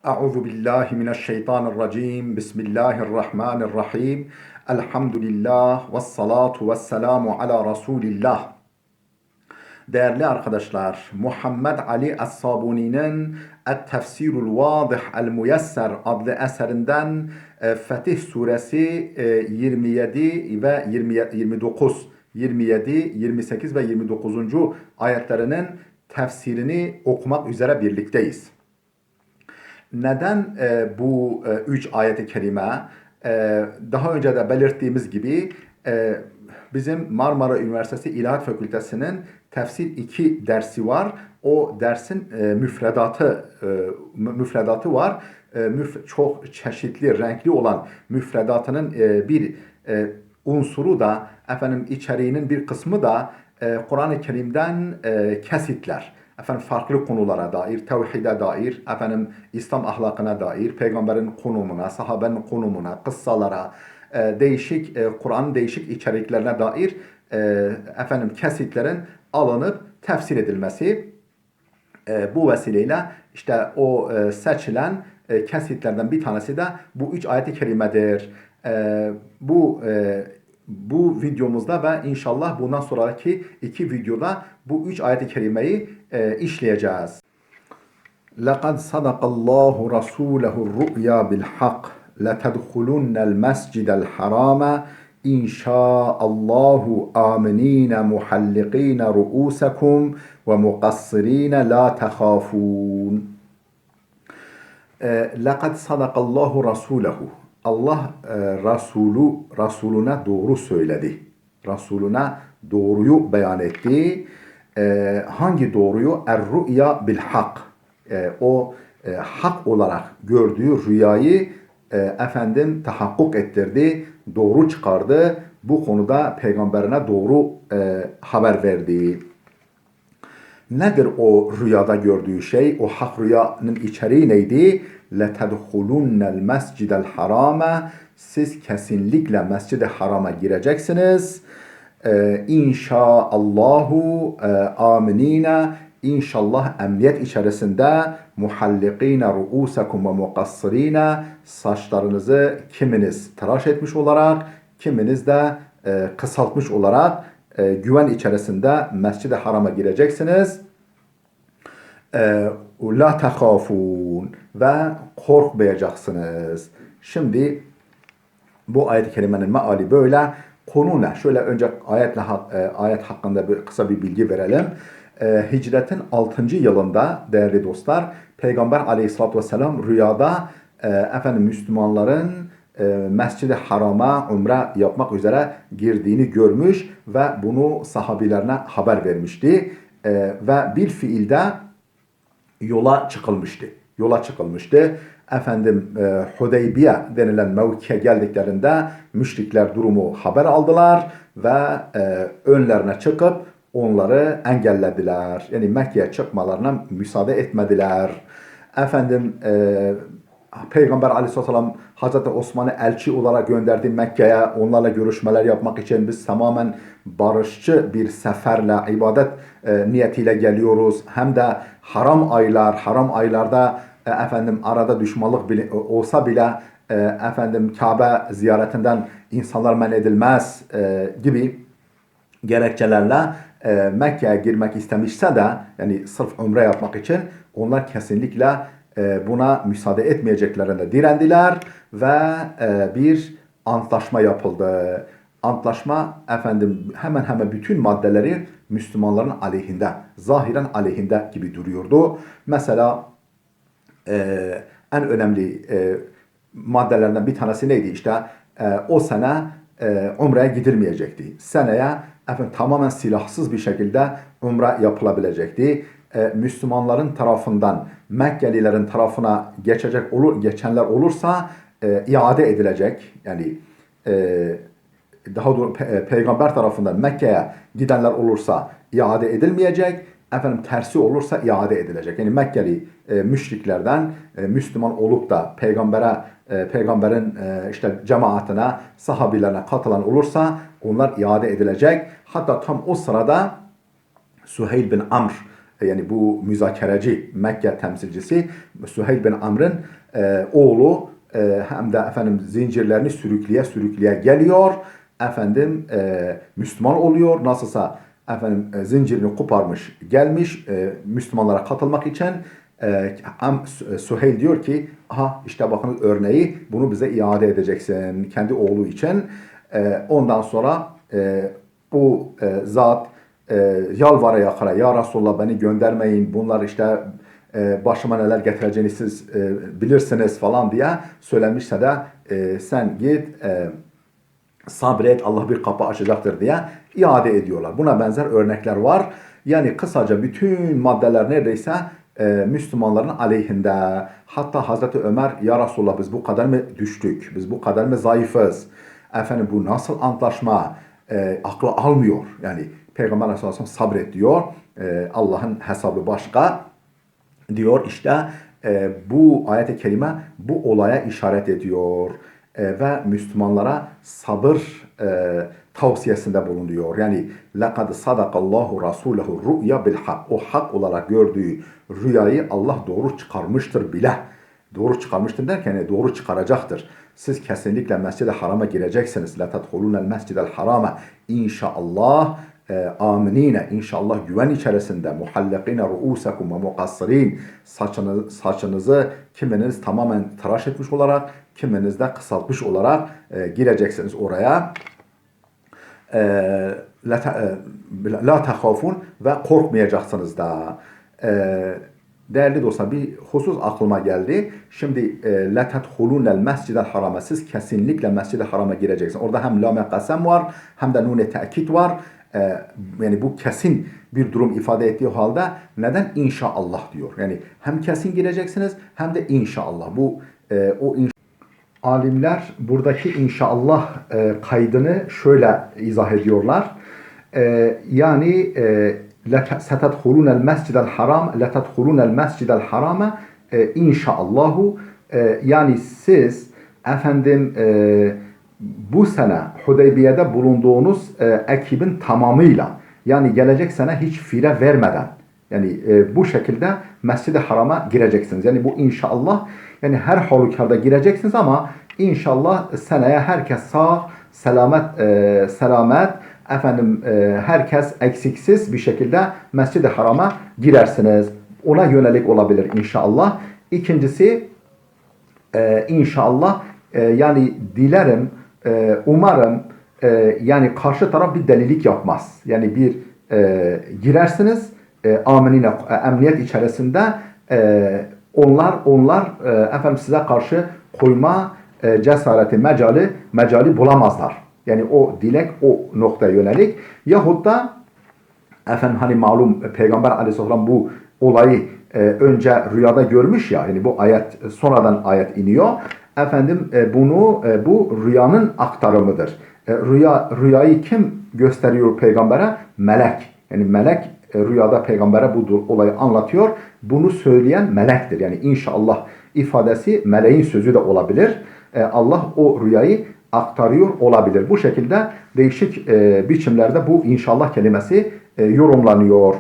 Euzu billahi mineşşeytanirracim. Bismillahirrahmanirrahim. Elhamdülillah ve salatu ve selamu ala Resulillah. Değerli arkadaşlar, Muhammed Ali Es-Sabuni'nin Et-Tefsirul Vadih El-Muyesser adlı eserinden Fetih Suresi 27 ve 29, 27, 28 ve 29. ayetlerinin tefsirini okumak üzere birlikteyiz. Neden bu üç ayet-i kerime? Daha önce de belirttiğimiz gibi bizim Marmara Üniversitesi İlahiyat Fakültesi'nin tefsir 2 dersi var. O dersin müfredatı var. Çok çeşitli, renkli olan müfredatının bir unsuru da içeriğinin bir kısmı da Kur'an-ı Kerim'den kesitler. Farklı konulara dair, tevhide dair, İslam ahlakına dair, peygamberin konumuna, sahabenin konumuna, kıssalara, değişik Kur'an'ın değişik içeriklerine dair kesitlerin alınıp tefsir edilmesi. Bu vesileyle işte o seçilen kesitlerden bir tanesi de bu üç ayet-i kerimedir. Bu videomuzda ve inşallah bundan sonraki iki videoda bu üç ayet-i kerimeyi işleyeceğiz. لَقَدْ صَدَقَ اللّٰهُ رَسُولَهُ الرُّؤْيَا بِالْحَقِّ لَتَدْخُلُنَّ الْمَسْجِدَ الْحَرَامَ إِنْ شَاءَ اللّٰهُ آمِنِينَ مُحَلِّقِينَ رُؤُوسَكُمْ وَمُقَصِّرِينَ لَا تَخَافُونَ لَقَدْ صَدَقَ اللّٰهُ رَسُولَهُ Allah Resulüne doğru söyledi. Resulüne doğruyu beyan etti. Hangi doğruyu? Er-ru'ya bil hak. O hak olarak gördüğü rüyayı tahakkuk ettirdi, doğru çıkardı. Bu konuda peygamberine doğru haber verdi. Nedir o rüyada gördüğü şey? O hak rüyanın içeriği neydi? لَتَدْخُلُنَّ الْمَسْجِدَ الْحَرَامَ Siz kesinlikle Mescid-i Haram'a gireceksiniz. İnşaallahu aminine İnşallah emniyet içerisinde muhallikine ruusakum ve mukassirine saçlarınızı kiminiz tıraş etmiş olarak, kiminiz de kısaltmış olarak güven içerisinde Mescid-i Haram'a gireceksiniz. La tehafun ve korkmayacaksınız. Şimdi bu ayet-i kerimenin meali böyle. Konu ne? Şöyle önce ayet hakkında kısa bir bilgi verelim. Hicretin 6. yılında değerli dostlar, Peygamber Aleyhisselatü Vesselam rüyada Müslümanların Mescid-i Haram'a umre yapmak üzere girdiğini görmüş ve bunu sahabilerine haber vermişti. Ve bir fiilde yola çıkılmıştı. Hudeybiye denilen mevkiye geldiklerinde müşrikler durumu haber aldılar ve önlerine çıkıp onları engellediler. Yani Mekke'ye çıkmalarına müsaade etmediler. Peygamber Aleyhisselam Hazreti Osman'ı elçi olarak gönderdi Mekke'ye. Onlarla görüşmeler yapmak için biz tamamen barışçı bir seferle, ibadet niyetiyle geliyoruz. Hem de haram aylarda arada düşmanlık olsa bile Kabe ziyaretinden insanlar men edilmez gibi gerekçelerle Mekke'ye girmek istemişse de yani sırf umre yapmak için onlar kesinlikle buna müsaade etmeyeceklerine direndiler ve bir antlaşma yapıldı. Antlaşma hemen bütün maddeleri Müslümanların aleyhinde, zahiren aleyhinde gibi duruyordu. Mesela en önemli maddelerden bir tanesi neydi? İşte o sene umreye gidilmeyecekti. Seneye tamamen silahsız bir şekilde umre yapılabilecekti. Müslümanların tarafından Mekkelilerin tarafına geçenler olursa iade edilecek. Yani daha doğrusu peygamber tarafından Mekke'ye gidenler olursa iade edilmeyecek. Tersi olursa iade edilecek. Yani Mekkeli müşriklerden Müslüman olup da peygamberin işte cemaatine, sahabilerine katılan olursa onlar iade edilecek. Hatta tam o sırada Süheyl bin Amr yani bu müzakereci Mekke temsilcisi Süheyl bin Amr'ın oğlu hem de efendim zincirlerini sürükleye geliyor. Efendim Müslüman oluyor. Nasılsa efendim zincirini koparmış gelmiş Müslümanlara katılmak için. Süheyl diyor ki aha işte bakın örneği, bunu bize iade edeceksin kendi oğlu için. Ondan sonra bu zat yalvara yakara ya Resulallah beni göndermeyin, bunlar işte başıma neler getireceğini siz bilirsiniz falan diye söylemişse de sen git sabret, Allah bir kapı açacaktır diye iade ediyorlar. Buna benzer örnekler var. Yani kısaca bütün maddeler neredeyse Müslümanların aleyhinde. Hatta Hazreti Ömer ya Resulallah biz bu kadar mı düştük? Biz bu kadar mı zayıfız? Efendim bu nasıl antlaşma? Aklı almıyor. Yani Peygamber Aleyhisselam sabret diyor. Allah'ın hesabı başka diyor. İşte bu ayet-i kerime bu olaya işaret ediyor. Ve Müslümanlara sabır tavsiyesinde bulunuyor. Yani لَقَدْ صَدَقَ اللّٰهُ رَسُولَهُ الرُّؤْيَا بِالْحَقِّ. O hak olarak gördüğü rüyayı Allah doğru çıkarmıştır bile. Doğru çıkarmıştır derken doğru çıkaracaktır. Siz kesinlikle Mescid-i Haram'a gireceksiniz. لَتَدْخُلُونَ الْمَسْجِدَ الْحَرَامَ İnşallah aminine, inşallah güven içerisinde muhallekine ruusakum ve mukassirin, saçınızı kiminiz tamamen tıraş etmiş olarak, kiminiz de kısaltmış olarak gireceksiniz oraya. La tehafun ve korkmayacaksınız da. Değerli dostlar, bir husus aklıma geldi. Şimdi la tedhulunel mescidel harama, siz kesinlikle Mescid-i Haram'a gireceksiniz. Orada hem lam-ı kasem var hem de nun-i te'kid var. Yani bu kesin bir durum ifade ettiği halde neden inşallah diyor? Yani hem kesin gireceksiniz hem de inşallah. Bu alimler buradaki inşallah kaydını şöyle izah ediyorlar. Yani setedhulun el mescidel haram, letedhulun el mescidel harama inşaallahu, yani siz efendim bu sene Hudeybiye'de bulunduğunuz ekibin tamamıyla, yani gelecek sene hiç fire vermeden, yani bu şekilde Mescid-i Haram'a gireceksiniz. Yani bu inşallah, yani her halükarda gireceksiniz ama inşallah seneye herkes sağ, selamet, efendim herkes eksiksiz bir şekilde Mescid-i Haram'a girersiniz. Ona yönelik olabilir inşallah. İkincisi inşallah yani dilerim, umarım yani karşı taraf bir delilik yapmaz. Yani bir girersiniz aminine, emniyet içerisinde onlar efendim size karşı koyma cesareti, mecali bulamazlar. Yani o dilek o noktaya yönelik. Yahut da efendim hani malum Peygamber Aleyhisselam bu olayı önce rüyada görmüş ya, yani bu ayet sonradan ayet iniyor. Efendim bu rüyanın aktarımıdır. Rüyayı kim gösteriyor peygambere? Melek. Yani melek rüyada peygambere bu olayı anlatıyor. Bunu söyleyen melektir. Yani inşallah ifadesi meleğin sözü de olabilir. Allah o rüyayı aktarıyor olabilir. Bu şekilde değişik biçimlerde bu inşallah kelimesi yorumlanıyor.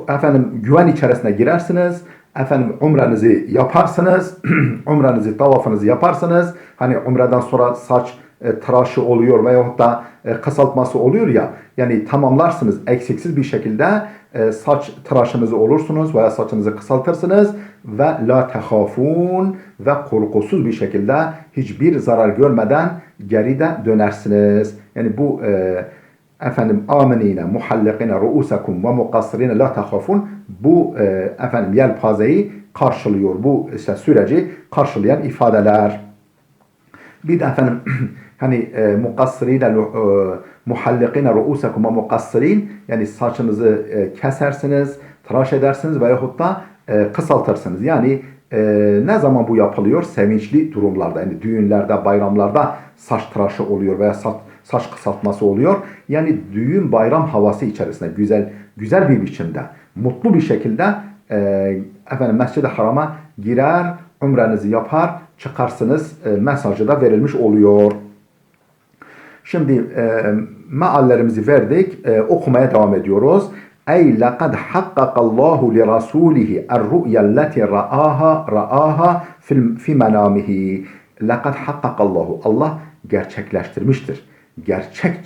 Efendim güven içerisine girersiniz. Efendim umrenizi yaparsınız. Umrenizi, tavafınızı yaparsınız. Hani umreden sonra saç tıraşı oluyor veyahut da kısaltması oluyor ya. Yani tamamlarsınız eksiksiz bir şekilde saç tıraşınızı olursunuz veya saçınızı kısaltırsınız ve la tehafun ve korkusuz bir şekilde hiçbir zarar görmeden geride dönersiniz. Yani bu efendim aminine muhallekine ruusakum ve mukassirine la tehafun, bu efendim yelpazeyi karşılıyor. Bu işte süreci karşılayan ifadeler. Bir de efendim hani mukassirine muhallikine ruusakum ve mukassirin, yani saçınızı kesersiniz, tıraş edersiniz veyahut da kısaltırsınız. Yani ne zaman bu yapılıyor? Sevinçli durumlarda, yani düğünlerde, bayramlarda saç tıraşı oluyor veya saç kısaltması oluyor. Yani düğün bayram havası içerisinde güzel bir biçimde, mutlu bir şekilde efendim Mescid-i Haram'a girer, umrenizi yapar, çıkarsınız mesajı da verilmiş oluyor. Şimdi meallerimizi verdik. Okumaya devam ediyoruz. Ey laqad hakkakallahu li rasulihi er-ru'yallati ra'aha fi menamihi. Laqad hakkakallahu. Allah gerçekleştirmiştir. Gerçek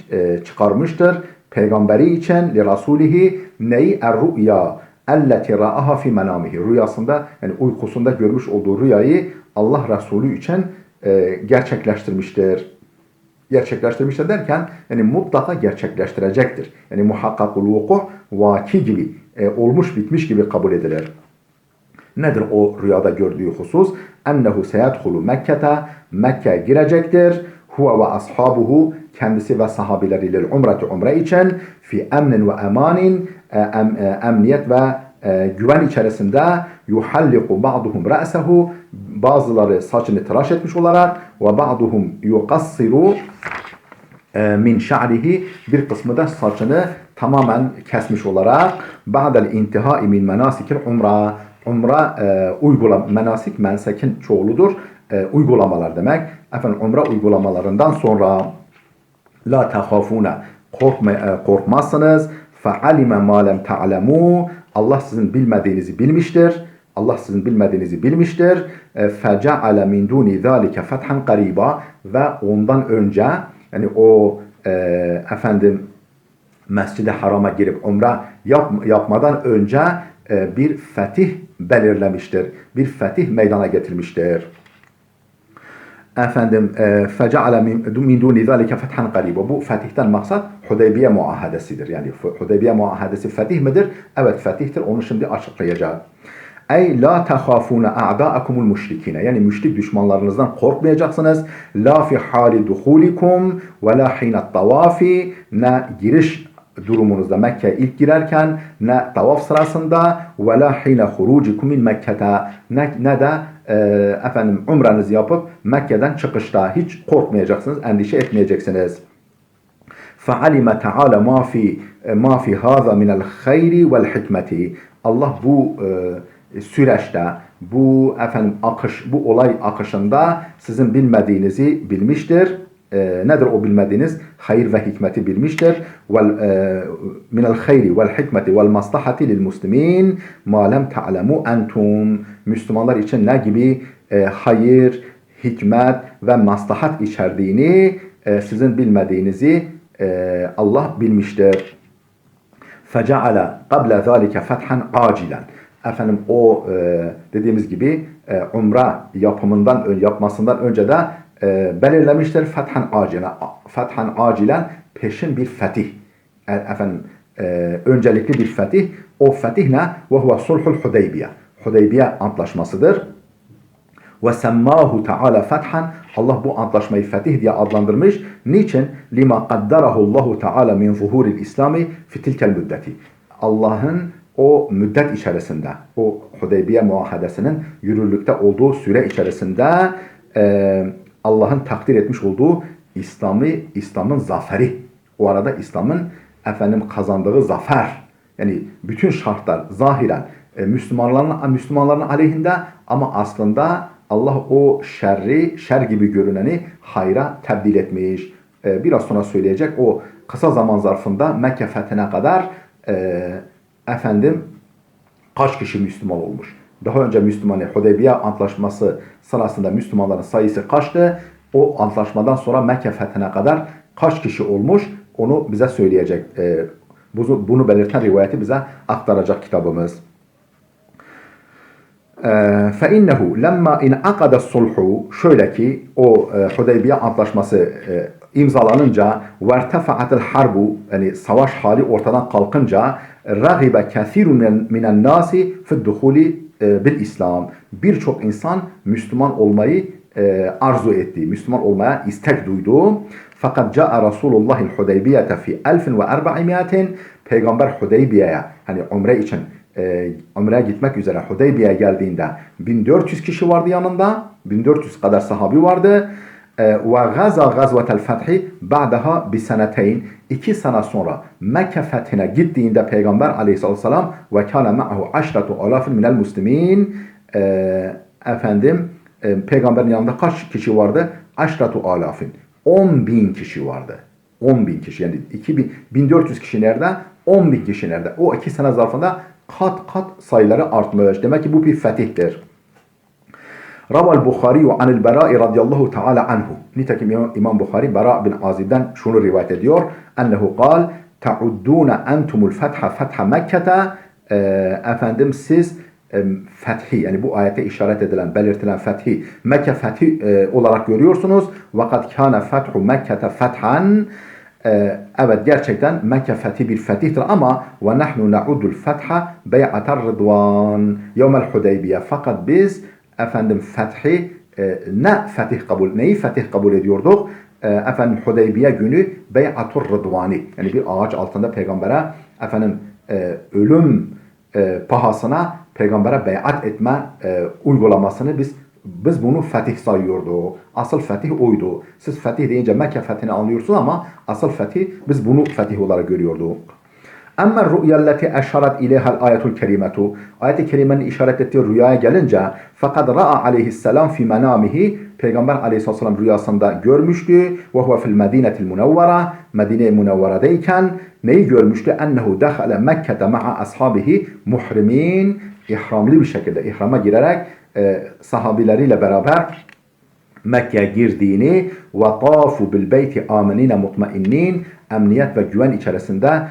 çıkarmıştır. Peygamberi için li rasulihi neyi? Er-ru'ya elleti ra'aha fi menamihi. Rüyasında yani uykusunda görmüş olduğu rüyayı Allah Resulü için gerçekleştirmiştir. Gerçekleştirmiştir derken yani mutlaka gerçekleştirecektir. Yani muhakkakul vuku vaki gibi olmuş bitmiş gibi kabul edilir. Nedir o rüyada gördüğü husus? Ennehu seyedhulu Mekke'te Mekke'ye girecektir. Huve ve ashabuhu kendisi ve sahabileriyle umre için fi emnin ve emanin emniyet ve güven içerisinde yuhalliku ba'duhum ra'sehu bazıları saçını tıraş etmiş olarak ve ba'duhum yuqassiru min şa'rihi bir kısmı da saçını tamamen kesmiş olarak ba'del intihai min menasikil umra menasik mensekin çoğuludur. Uygulamalar demek. Efendim umre uygulamalarından sonra la tehafune korkmazsınız. Fe'alime ma lem ta'lemu Allah sizin bilmediğinizi bilmiştir. Allah sizin bilmediğinizi bilmiştir. Fece'ale min duni zalike fethan qariba ve ondan önce yani o Mescid-i Haram'a girip umre yapmadan önce bir fetih belirlemiştir. Bir fetih meydana getirmiştir. Fece'ale min duni zalike fethan qariba. Bu fetihten maksat Hudeybiye muahadesidir. Yani Hudeybiye muahadesi fetih midir? Evet fetihtir. Onu şimdi açıklayacağım. Ey la tehafune a'da'akumul müşrikine. Yani müşrik düşmanlarınızdan korkmayacaksınız. La fi hali duhulikum ve la hinat tavafi. Ne giriş durumunuzda Mekke'ye ilk girerken ne tavaf sırasında ve la hine hurucikum min Mekke'te ne de umrenizi yapıp Mekke'den çıkışta hiç korkmayacaksınız, endişe etmeyeceksiniz. فَعَلِمَ تَعَالَ مَا فِي هَذَا مِنَ الْخَيْرِ وَالْحِكْمَةِ Allah bu süreçte, bu bu olay akışında sizin bilmediğinizi bilmiştir. Nedir o bilmediğiniz? Hayır ve hikmeti bilmiştir. مِنَ الْخَيْرِ وَالْحِكْمَةِ وَالْمَصْلَحَةِ لِلْمُسْلِمِينَ مَا لَمْ تَعْلَمُوا أَنْتُمْ Müslümanlar için ne gibi hayır, hikmet ve maslahat içerdiğini sizin bilmediğinizi Allah bilmiştir. فَجَعَلَ قَبْلَ ذَٰلِكَ فَتْحًا عَاجِلًا o dediğimiz gibi umre yapmasından önce de belirlemiştir. Fethan acilen peşin bir fetih. Öncelikli bir fetih. O fetih ne? Ve huve sulhul Hudeybiye. Hudeybiye antlaşmasıdır. Ve semmahu Teala fethan Allah bu antlaşmayı fetih diye adlandırmış. Niçin? Lima qaddarahu Allahu Teala min zuhuril İslami fi tilkel müddeti. Allah'ın o müddet içerisinde, o Hudeybiye muahadesinin yürürlükte olduğu süre içerisinde Allah'ın takdir etmiş olduğu İslam'ın zaferi. O arada İslam'ın kazandığı zafer. Yani bütün şartlar zahiren Müslümanların aleyhinde ama aslında Allah o şer gibi görüneni hayra tebdil etmiş. Biraz sonra söyleyecek o kısa zaman zarfında Mekke fethine kadar kaç kişi Müslüman olmuş? Daha önce Hudeybiye antlaşması sırasında Müslümanların sayısı kaçtı? O antlaşmadan sonra Mekke fethine kadar kaç kişi olmuş? Onu bize söyleyecek. Bunu belirten rivayeti bize aktaracak kitabımız. فَاِنَّهُ لَمَّا اِنْعَقَدَ الصُّلْحُ Şöyle ki o Hudeybiye antlaşması imzalanınca وَارْتَفَعَتِ الْحَرْبُ yani savaş hali ortadan kalkınca رَغِبَ كَثِيرٌ مِنَ النَّاسِ فِي الدُّخُولِ بِالْإِسْلَامِ Birçok insan Müslüman olmayı arzu etti. Müslüman olmaya istek duydu. Fakat ca'a Resulullah Hudeybiye'te fi 1400 Peygamber Hudeybiye'ye hani umre için umreye gitmek üzere Hudeybiye'ye geldiğinde 1400 kişi vardı yanında. 1400 kadar sahabi vardı. Ve gazvetel fethi ba'daha bi seneteyn 2 sene sonra Mekke fethine gittiğinde Peygamber aleyhissalatü vesselam ve kâne ma'hu aşratu alafin minel muslimin Peygamberin yanında kaç kişi vardı? Aşratu alafin 10.000 kişi vardı. 10.000 kişi, yani 1400 kişi nerede? 10.000 kişi nerede? O 2 sene zarfında kat kat sayıları artmış. Demek ki bu bir fetihtir. Raval Bukhari anil Bera'i radıyallahu teala anhu. Nitekim İmam Bukhari Bera bin Azib'den şunu rivayet ediyor. Ennehu kal ta'uddûne entumul fetha fetha Mekke'te. Efendim siz fethi, yani bu ayete işaret edilen, belirtilen fethi Mekke fethi olarak görüyorsunuz. Vakat kâne fethu Mekke'te fethan. Evet, gerçekten Mekke fethi bir fetihtir ama ve nahnu na'udul fetha bey'atar rıdvan yevmel Hudeybiye. Fakat biz efendim fethi neyi fetih kabul ediyorduk? Efendim Hudeybiye günü bey'atur rıdvani, yani bir ağaç altında peygambere efendim ölüm pahasına peygambere beyat etme uygulamasını biz bunu fetih sayıyorduk. Asıl fetih oydu. Siz fetih deyince Mekke fethini anlıyorsunuz ama asıl fetih, biz bunu fetih olarak görüyorduk. Amma rü'yelleti eşaret ileyhel ayetul kerimetu. Ayet-i kerimenin işaret ettiği rüyaya gelince fakat ra'a aleyhisselam fi menamihi, Peygamber aleyhisselam rüyasında görmüştü. Ve huve fil medinetil munevvera, Medine-i Munevvere'deyken neyi görmüştü? Ennehu dehale Mekke'de ma'a ashabihi muhrimin, ihramlı bir şekilde ihrama girerek sahabileriyle beraber Mekke'ye girdiğini ve tafu bil beyti amenine mutmainnin, emniyet ve güven içerisinde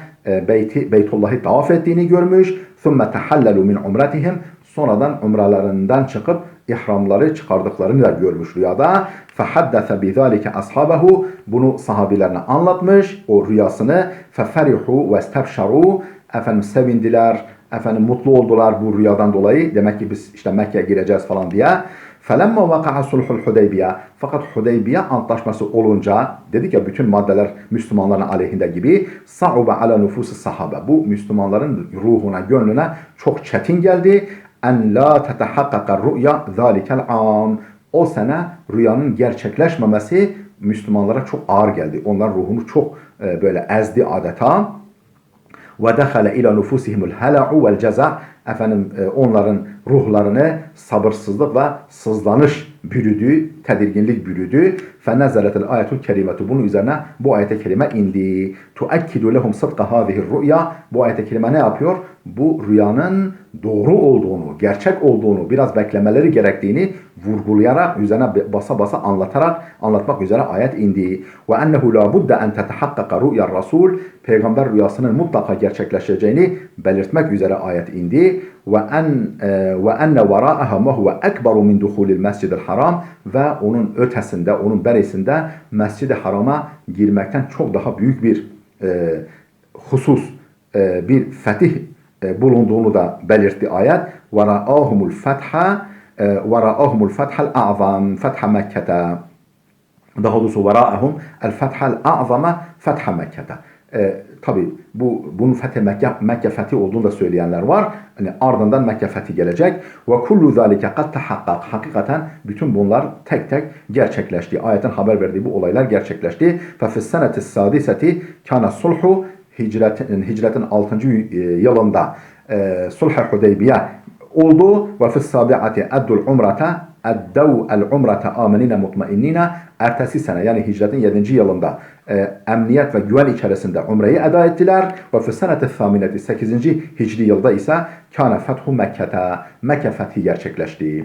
Beytullah'ı tavaf ettiğini görmüş. ثُمَّ تَحَلَّلُوا مِنْ عُمْرَتِهِمْ, sonradan umralarından çıkıp ihramları çıkardıklarını da görmüş rüyada. فَحَدَّثَ بِذَٰلِكَ أَصْحَابَهُ, bunu sahabilerine anlatmış o rüyasını. فَفَرِحُوا وَاسْتَبْشَرُوا, efendim sevindiler, efendim mutlu oldular bu rüyadan dolayı. Demek ki biz işte Mekke'ye gireceğiz falan diye. فَلَمَّا وَقَعَ صُلْحُ الْحُدَيْبِيَةِ, fakat Hudeybiye antlaşması olunca, dedik ya bütün maddeler Müslümanların aleyhinde gibi, صَعُبَ عَلَى نُفُوسِ sahabe, bu Müslümanların ruhuna, gönlüne çok çetin geldi. اَنْ لَا تَتَحَقَّقَ الرُّؤْيَا ذَٰلِكَ الْعَامِ, o sene rüyanın gerçekleşmemesi Müslümanlara çok ağır geldi. Onlar ruhunu çok böyle ezdi adeta. وَدَخَلَ اِلَى نُفُوسِهِمُ الْهَلَعُ وَالْجَزَعُ, efendim onların ruhlarını sabırsızlık ve sızlanış bürüdü, tedirginlik bürüdü. فَنَزَلَتِ الْآيَةُ الْكَرِيمَةُ, bunun üzerine bu ayet-i kerime indi. تُؤَكِّدُ لَهُمْ صَدْقَ هَذِهِ الرُّؤْيَا, bu ayet-i kerime ne yapıyor? Bu rüyanın doğru olduğunu, gerçek olduğunu, biraz beklemeleri gerektiğini vurgulayarak, üzerine basa basa anlatmak üzere ayet indi. وَاَنَّهُ لَا بُدَّ اَنْ تَتَحَقَّقَ رُؤْيَا الرَّسُولِ, peygamber rüyasının mutlaka gerçekleşeceğini belirtmek üzere ayet indi. وَاَنَّ وَرَاءَهَا مَهُوَ اَكْبَرُ مِنْ دُخُولِ الْمَسْجِدِ الْحَرَامِ, ve onun ötesinde, onun berisinde Mescid-i Haram'a girmekten çok daha büyük bir husus, bir fetih bulunduğunu da belirtti ayet. وَرَآهُمُ الْفَتْحَ الْأَعْظَمِ فَتْحَ مَكَّةَ, daha doğrusu وَرَآهُمْ الْفَتْحَ الْأَعْظَمَ فَتْحَ مَكَّةَ. Tabi bunun Mekke fethi olduğunu da söyleyenler var. Yani ardından Mekke fethi gelecek. Ve kullu zalike kad tahakkak. Hakikaten bütün bunlar tek tek gerçekleşti. Ayetin haber verdiği bu olaylar gerçekleşti. Fe fis seneti sadiseti kana sulhu, hicretin 6. yılında sulh-i Hudeybiye oldu. Ve fis sabi'ati eddul umrata el umrata amenine mutmainnine, ertesi sene yani hicretin 7. yılında emniyet ve güven içerisinde umreyi eda ettiler. Ve fi seneti thamineti, 8. hicri yılda ise kâne fethu Mekke'te, Mekke fethi gerçekleşti.